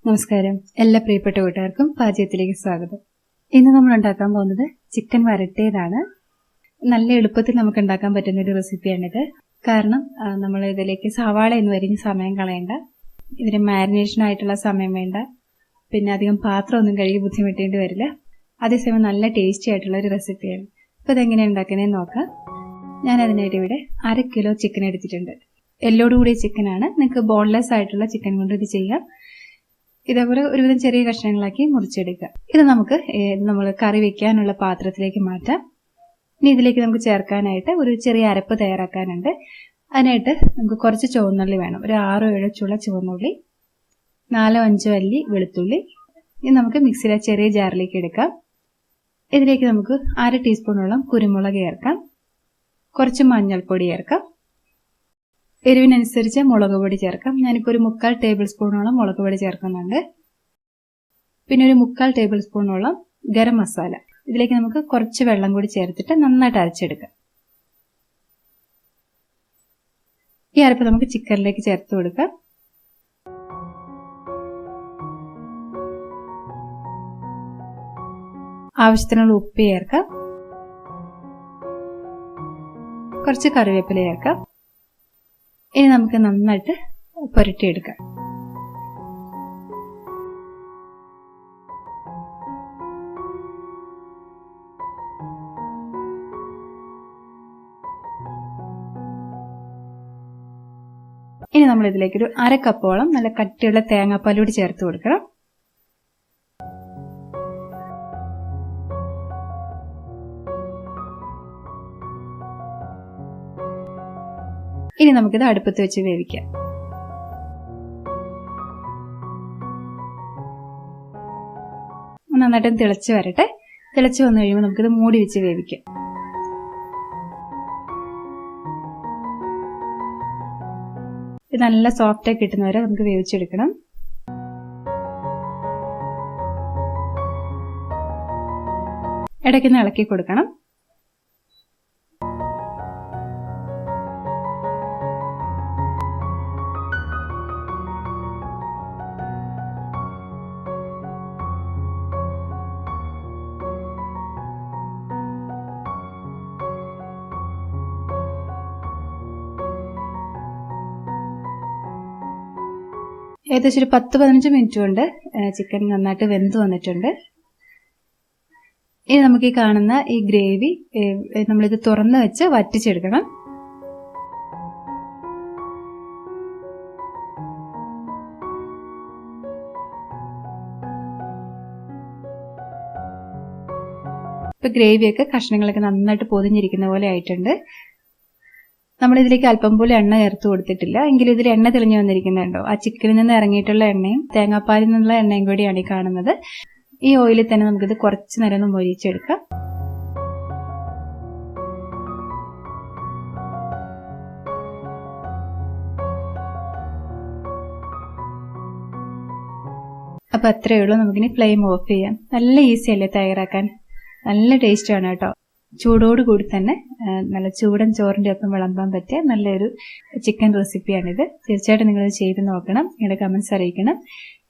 നമസ്കാരം. എല്ലാ പ്രിയപ്പെട്ട കൂട്ടുകാർക്കും പാചകത്തിലേക്ക് സ്വാഗതം. ഇന്ന് നമ്മൾ ഉണ്ടാക്കാൻ പോകുന്നത് ചിക്കൻ വരട്ടിയതാണ്. നല്ല എളുപ്പത്തിൽ നമുക്ക് ഉണ്ടാക്കാൻ പറ്റുന്ന ഒരു റെസിപ്പിയാണിത്. കാരണം നമ്മൾ ഇതിലേക്ക് സവാള എന്ന് വരിഞ്ഞ് സമയം കളയണ്ട, ഇതിന് മാരിനേഷൻ ആയിട്ടുള്ള സമയം വേണ്ട, പിന്നെ അധികം പാത്രമൊന്നും കഴുകി ബുദ്ധിമുട്ടേണ്ടി വരില്ല. അതേസമയം നല്ല ടേസ്റ്റി ആയിട്ടുള്ള ഒരു റെസിപ്പിയാണ്. അപ്പോൾ ഇതെങ്ങനെയാണ് ഉണ്ടാക്കുന്നതെന്ന് നോക്കാം. ഞാൻ അതിനായിട്ട് ഇവിടെ 1/2 കിലോ ചിക്കൻ എടുത്തിട്ടുണ്ട്. എല്ലോടുകൂടിയ ചിക്കനാണ്. നിങ്ങൾക്ക് ബോൺലെസ് ആയിട്ടുള്ള ചിക്കൻ കൊണ്ട് ഇത് ചെയ്യാം. ഇതേപോലെ ഒരുവിധം ചെറിയ കഷ്ണങ്ങളാക്കി മുറിച്ചെടുക്കുക. ഇത് നമുക്ക് നമ്മൾ കറി വെക്കാനുള്ള പാത്രത്തിലേക്ക് മാറ്റാം. ഇനി ഇതിലേക്ക് നമുക്ക് ചേർക്കാനായിട്ട് ഒരു ചെറിയ അരപ്പ് തയ്യാറാക്കാനുണ്ട്. അതിനായിട്ട് നമുക്ക് കുറച്ച് ചുവന്നുള്ളി വേണം. ഒരു 6-7 ചുള ചുവന്നുള്ളി, 4-5 അല്ലി വെളുത്തുള്ളി. ഇത് നമുക്ക് മിക്സിയിലെ ചെറിയ ജാറിലേക്ക് എടുക്കാം. ഇതിലേക്ക് നമുക്ക് 1/2 ടീസ്പൂണോളം കുരുമുളക് ചേർക്കാം. കുറച്ച് മഞ്ഞൾപ്പൊടി ചേർക്കാം. എരിവിനനുസരിച്ച് മുളക് പൊടി ചേർക്കാം. ഞാനിപ്പോൾ ഒരു 3/4 ടേബിൾ സ്പൂണോളം മുളക് പൊടി ചേർക്കുന്നുണ്ട്. പിന്നെ ഒരു 3/4 ടേബിൾ സ്പൂണോളം ഗരം മസാല. ഇതിലേക്ക് നമുക്ക് കുറച്ച് വെള്ളം കൂടി ചേർത്തിട്ട് നന്നായിട്ട് അരച്ചെടുക്കാം. ഈ അരപ്പ് നമുക്ക് ചിക്കനിലേക്ക് ചേർത്ത് കൊടുക്കാം. ആവശ്യത്തിനുള്ള ഉപ്പ് ചേർക്കാം. കുറച്ച് കറിവേപ്പില ചേർക്കാം. ഇനി നമുക്ക് നന്നായിട്ട് പുരട്ടിയെടുക്കാം. ഇനി നമ്മൾ ഇതിലേക്ക് ഒരു 1/2 കപ്പോളം നല്ല കട്ടിയുള്ള തേങ്ങാപ്പാൽ കൂടി ചേർത്ത് കൊടുക്കണം. ഇനി നമുക്കിത് അടുപ്പത്ത് വെച്ച് വേവിക്കാം. നന്നായിട്ട് തിളച്ച് വരട്ടെ. തിളച്ച് വന്നു കഴിയുമ്പോൾ നമുക്കിത് മൂടി വെച്ച് വേവിക്കാം. ഇത് നല്ല സോഫ്റ്റായി കിട്ടുന്നവരെ നമുക്ക് വേവിച്ചെടുക്കണം. ഇടയ്ക്കൊന്ന് ഇളക്കി കൊടുക്കണം. ഏകദേശം ഒരു 10-15 മിനിറ്റ് കൊണ്ട് ചിക്കൻ നന്നായിട്ട് വെന്ത് വന്നിട്ടുണ്ട്. ഇനി നമുക്ക് ഈ കാണുന്ന ഈ ഗ്രേവി നമ്മളിത് തുറന്ന് വെച്ച് വറ്റിച്ചെടുക്കണം. ഇപ്പൊ ഗ്രേവിയൊക്കെ കഷ്ണങ്ങളൊക്കെ നന്നായിട്ട് പൊതിഞ്ഞിരിക്കുന്ന പോലെ ആയിട്ടുണ്ട്. നമ്മളിതിലേക്ക് അല്പം പോലും എണ്ണ ചേർത്ത് കൊടുത്തിട്ടില്ല. എങ്കിലും ഇതിൽ എണ്ണ തെളിഞ്ഞു വന്നിരിക്കുന്നുണ്ടോ? ആ ചിക്കനിൽ നിന്ന് ഇറങ്ങിയിട്ടുള്ള എണ്ണയും തേങ്ങാപ്പാലിൽ നിന്നുള്ള എണ്ണയും കൂടിയാണ് ഈ കാണുന്നത്. ഈ ഓയിലിൽ തന്നെ നമുക്കിത് കുറച്ച് നേരം ഒന്ന് മൊരിച്ചെടുക്കാം. അപ്പൊ അത്രയേ ഉള്ളൂ. നമുക്കിനി ഫ്ലെയിം ഓഫ് ചെയ്യാം. നല്ല ഈസി അല്ലേ തയ്യാറാക്കാൻ? നല്ല ടേസ്റ്റ് ആണ് കേട്ടോ. ചൂടോട് കൂടി തന്നെ നല്ല ചൂടൻ ചോറിൻ്റെ ഒപ്പം വിളമ്പാൻ പറ്റിയ നല്ലൊരു ചിക്കൻ റെസിപ്പിയാണിത്. തീർച്ചയായിട്ടും നിങ്ങളിത് ചെയ്ത് നോക്കണം. നിങ്ങളുടെ കമൻസ് അറിയിക്കണം.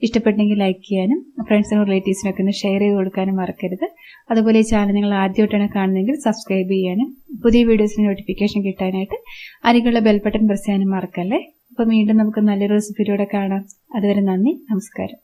ഇഷ്ടപ്പെട്ടെങ്കിൽ ലൈക്ക് ചെയ്യാനും ഫ്രണ്ട്സിനും റിലേറ്റീവ്സിനൊക്കെ ഒന്ന് ഷെയർ ചെയ്ത് കൊടുക്കാനും മറക്കരുത്. അതുപോലെ ഈ ചാനൽ നിങ്ങൾ ആദ്യമായിട്ടാണ് കാണുന്നതെങ്കിൽ സബ്സ്ക്രൈബ് ചെയ്യാനും പുതിയ വീഡിയോസിന് നോട്ടിഫിക്കേഷൻ കിട്ടാനായിട്ട് അരികുള്ള ബെൽ ബട്ടൺ പ്രസ് ചെയ്യാനും മറക്കല്ലേ. അപ്പോൾ വീണ്ടും നമുക്ക് നല്ലൊരു റെസിപ്പിയിലൂടെ കാണാം. അതുവരെ നന്ദി, നമസ്കാരം.